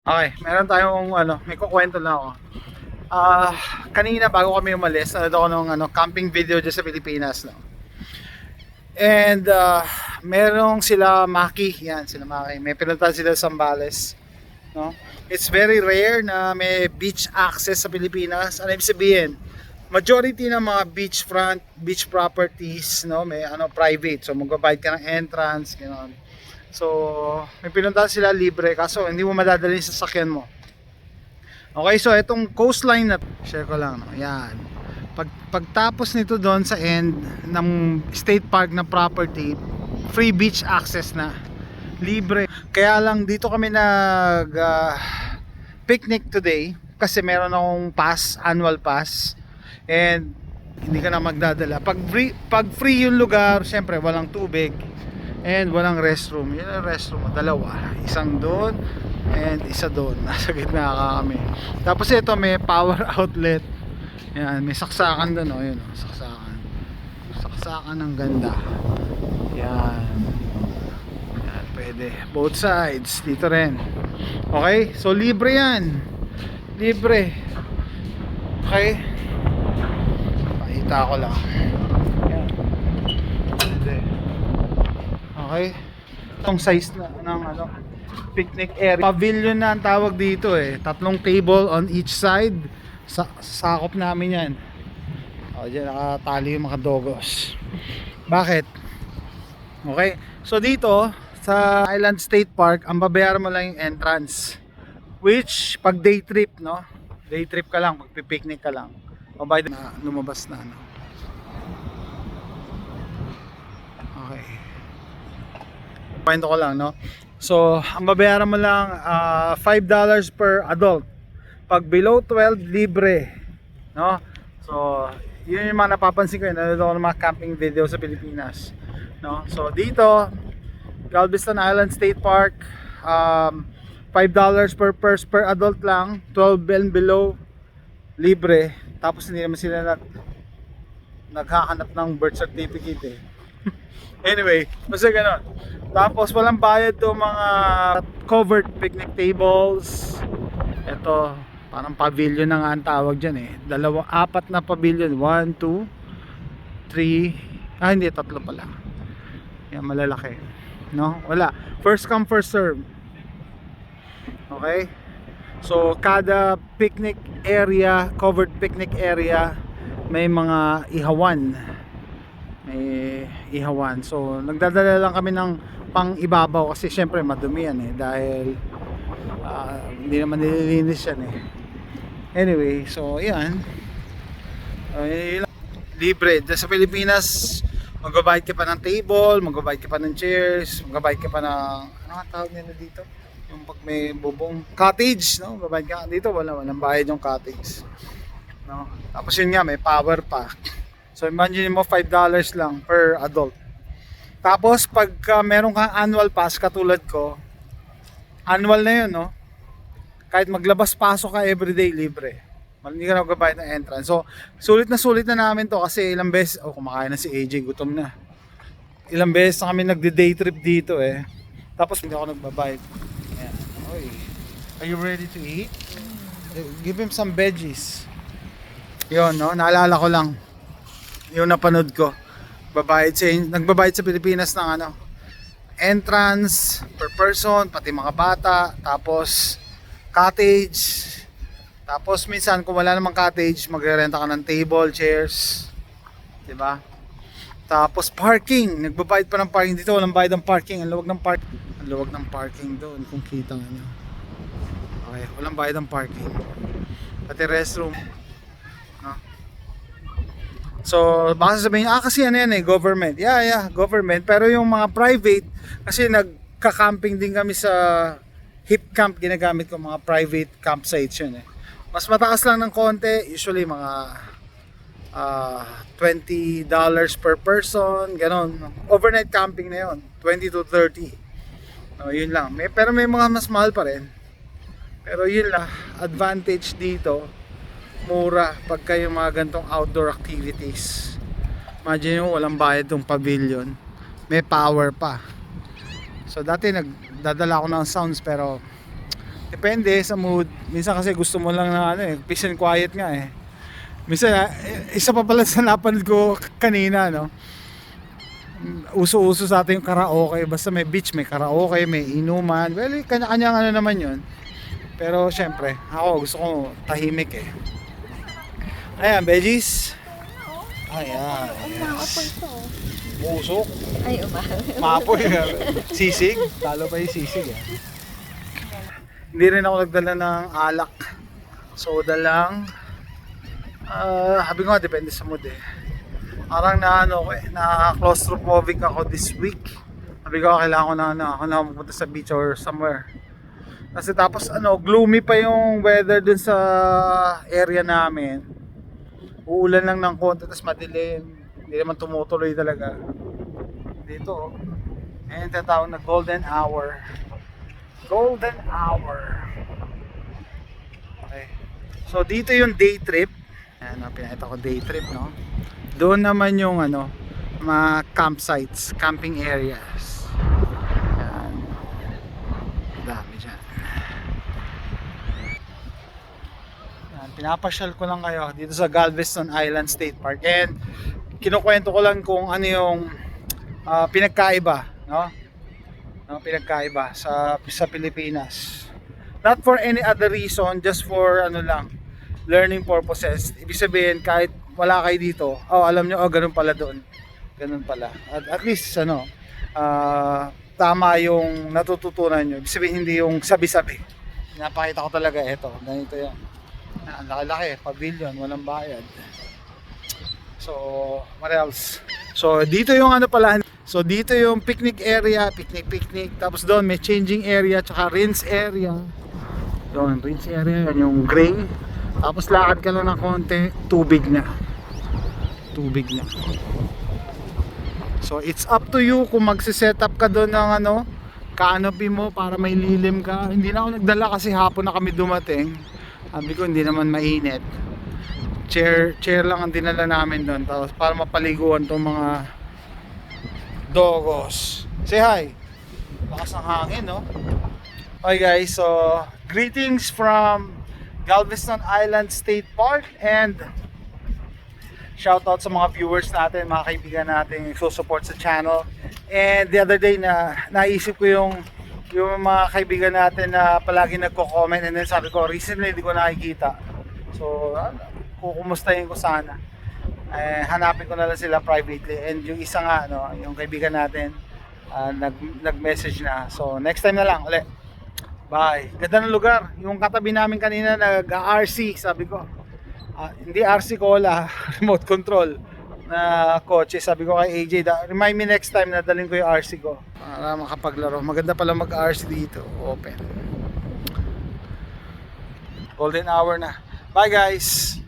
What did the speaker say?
Okay, meron tayong may kukuwento lang ako. Ah, Kanina bago kami umalis, nanood ako ng camping video dyan sa Pilipinas, no. And merong sila Maki, yan sila Maki. May pinuntahan sila sa Zambales, no. It's very rare na may beach access sa Pilipinas. Ano ibig sabihin? Majority ng mga beachfront, beach properties, no, may private. So magbabayad ka ng entrance, gano'n. So, may pinuntahan sila libre kaso hindi mo madadala yung sasakyan mo. Okay, so itong coastline na share ko lang, no. Yan. Pagtapos nito doon sa end ng state park na property, free beach access na. Libre. Kaya lang dito kami nag picnic today kasi meron akong pass, annual pass. And hindi ka na magdadala. Pag free yung lugar, syempre walang tubig. And walang restroom. Yun ang restroom, dalawa. Isang doon and isa doon. Nasa gitna ka kami. Tapos ito may power outlet. Yan, may saksakan doon, oh, yun, oh, saksakan. Saksakan ng ganda. Yan. Yan, pwede. Both sides, dito rin. Okay? So libre yan. Libre. Okay? Pakita ko lang. Yan. Pwede. Okay? Itong size na ng picnic area. Pavilion na ang tawag dito eh. 3 table on each side. Sakop namin yan. O, dyan nakatali yung mga dogos. Bakit? Okay? So dito, sa Island State Park, ang babayaran mo lang yung entrance. Which, pag day trip, no? Day trip ka lang, magpipicnic ka lang. O by the na lumabas na, no? Okay. Point ko lang, no? So, ang babayaran mo lang $5 per adult. Pag below 12, libre, no? So, yun yung mga napapansin ko, nanonood ako ng mga camping video sa Pilipinas, no? So, dito, Galveston Island State Park, $5 per adult lang, 12 and below, libre. Tapos hindi naman sila naghahanap ng birth certificate eh. Anyway, basta ganun. Tapos walang bayad to mga covered picnic tables. Ito, parang pavilion na nga ang tawag dyan eh. 4 na pavilion. 1, 2, 3. Hindi, 3 pala. Yan, malalaki. No? Wala. First come, first serve. Okay? So, kada picnic area, covered picnic area, may mga ihawan. May ihawan. So, nagdadala lang kami ng pang ibabaw kasi syempre madumi yan eh. Dahil hindi naman nililinis yan eh. Anyway, so yan. Libre. Sa Pilipinas, magbabayad ka pa ng table, magbabayad ka pa ng chairs, magbabayad ka pa ng ano nga tawag nila dito? Yung pag may bubong cottage, no? Magbabayad ka dito, walang bayad yung cottage. No? Tapos yun nga, may power pa. So imagine mo $5 lang per adult. Tapos pag meron kang annual pass katulad ko, annual na yun, no? Kahit maglabas pasok ka everyday, libre. Hindi ka na magbabayad ng entrance. So sulit na namin to kasi ilang beses, kumakain na si AJ, gutom na. Ilang beses na kami nagde-day trip dito eh. Tapos hindi ako nagbabayad. Ayan. Oy. Are you ready to eat? Give him some veggies. Yun, no? Naalala ko lang yung napanood ko. Nagbabayad sa Pilipinas ng entrance per person, pati mga bata, tapos cottage, tapos minsan kung wala namang cottage, magrerenta ka ng table, chairs, di ba? Tapos parking, nagbabayad pa ng parking dito, walang bayad ng parking, ang luwag ng parking doon kung kita nyo. Okay, walang bayad ng parking. Pati restroom, no? So, baka sabihin, kasi ano yan eh, government. Yeah, government. Pero yung mga private, kasi nagka-camping din kami sa hip camp, ginagamit ko mga private campsites yun eh. Mas mataas lang ng konti, usually mga $20 per person, ganon. Overnight camping na yun, 20 to 30. No, yun lang. Pero may mga mas mahal pa rin. Pero yun lang, advantage dito, mura pagka yung mga gantong outdoor activities. Imagine nyo, walang bayad tong pavilion, may power pa. So dati nagdadala ako ng sounds pero Depende sa mood. Minsan kasi gusto mo lang na ano peace and quiet nga eh. Minsan, isa pa pala sa napanood ko kanina, no? Uso-uso sa atin yung karaoke. Basta may beach, may karaoke, may inuman. Well, kanya-kanyang ano naman yun. Pero syempre, ako gusto ko tahimik eh. Ayan, veggies. Ayan. Maapoy to. Usok. Ay, Maapoy. Sisig. Talo pa yung sisig eh. Hindi rin ako nagdala ng alak. Soda lang. Sabi ko nga, depende sa mood eh. Parang na claustrophobic ako this week. Sabi ko, kailangan ko na mapunta sa beach or somewhere. Kasi tapos gloomy pa yung weather dun sa area namin. Uulan lang ng konti, tapos madilim. Hindi naman tumutuloy talaga. Dito, and tatawag na golden hour. Golden hour. Okay. So dito yung day trip. Ayan, pinakita ko day trip, no? Doon naman yung mga campsites, camping areas. Ayan. Dami dyan. Ayan, pinapasyal ko lang kayo dito sa Galveston Island State Park. And kinukwento ko lang kung ano yung pinagkaiba, no? Pinagkaiba sa Pilipinas. Not for any other reason, just for learning purposes. Ibig sabihin, kahit wala kayo dito, alam nyo, ganun pala doon. Ganun pala. At least, tama yung natututunan nyo. Ibig sabihin, hindi yung sabi-sabi. Pinapakita ko talaga, ito, ganito yan. Ang laki-laki, pavilion, walang bayad. So, what else? So, dito yung So, dito yung picnic area, picnic. Tapos doon, may changing area, tsaka rinse area. Doon, rinse area, yan yung gray. Tapos lakad ka lang ng konti, tubig na. So it's up to you kung magse-set up ka doon ng canopy mo para may lilim ka. Hindi na ako nagdala kasi hapon na kami dumating. Sabi ko hindi naman mainit. Chair lang ang dinala namin doon, tapos para mapaliguan tong mga dogos. Say hi. Lakas ng hangin, no? Okay guys, so greetings from Galveston Island State Park, and shout out sa mga viewers natin, mga kaibigan natin yung support sa channel. And the other day naisip ko yung mga kaibigan natin na palagi nagko-comment, and then sabi ko recently hindi ko nakikita. So kukumustahin ko sana. Hanapin ko na lang sila privately, and yung isa nga yung kaibigan natin nag-message na. So next time na lang ulit. Bye. Ganda ng lugar. Yung katabi namin kanina nag-RC, sabi ko. Hindi RC Cola, remote control na kotse. Sabi ko kay AJ, remind me next time na dalhin ko yung RC ko para makapaglaro. Maganda pala mag-RC dito. Open. Golden hour na. Bye guys.